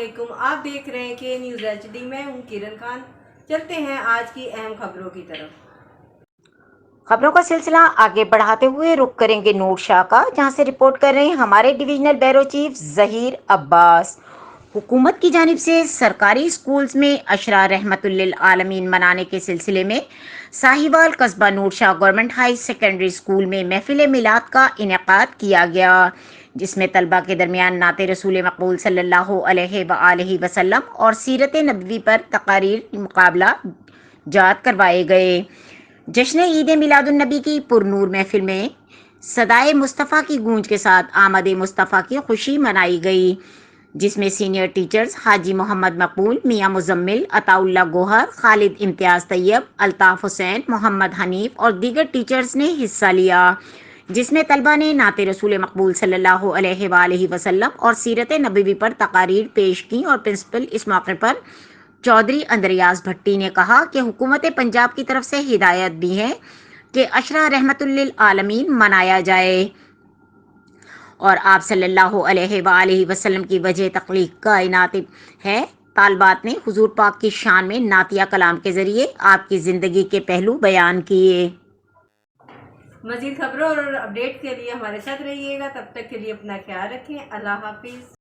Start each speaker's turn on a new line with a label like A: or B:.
A: علیکم، آپ دیکھ رہے ہیں کہ نیوز HD میں ہوں کرن خان۔ چلتے ہیں آج کی اہم خبروں کی طرف۔
B: خبروں کا سلسلہ آگے بڑھاتے ہوئے رخ کریں گے نور شاہ کا، جہاں سے رپورٹ کر رہے ہیں ہمارے ڈویژنل بیورو چیف ظہیر عباس۔ حکومت کی جانب سے سرکاری اسکولز میں عشرہ رحمت للعالمین منانے کے سلسلے میں ساہیوال قصبہ نور شاہ گورنمنٹ ہائی سیکنڈری اسکول میں محفل میلاد کا انعقاد کیا گیا، جس میں طلبہ کے درمیان نعت رسول مقبول صلی اللہ علیہ وآلہ وسلم اور سیرت نبوی پر تقاریر مقابلہ جات کروائے گئے۔ جشن عید میلاد النبی کی پرنور محفل میں صدائے مصطفیٰ کی گونج کے ساتھ آمد مصطفیٰ کی خوشی منائی گئی، جس میں سینئر ٹیچرز حاجی محمد مقبول، میاں مزمل، عطا اللہ گوہر، خالد امتیاز طیب، الطاف حسین، محمد حنیف اور دیگر ٹیچرز نے حصہ لیا، جس میں طلبہ نے نعت رسول مقبول صلی اللہ علیہ وآلہ وسلم اور سیرت نبوی پر تقاریر پیش کی۔ اور پرنسپل اس موقع پر چودھری اندریاز بھٹی نے کہا کہ حکومت پنجاب کی طرف سے ہدایت بھی ہے کہ عشرہ رحمت للعالمین منایا جائے اور آپ صلی اللہ علیہ وآلہ وسلم کی وجہ تخلیق کائنات ہے۔ طالبات نے حضور پاک کی شان میں نعتیہ کلام کے ذریعے آپ کی زندگی کے پہلو بیان کیے۔
A: مزید خبروں اور اپڈیٹ کے لیے ہمارے ساتھ رہیے گا، تب تک کے لیے اپنا خیال رکھیں۔ اللہ حافظ۔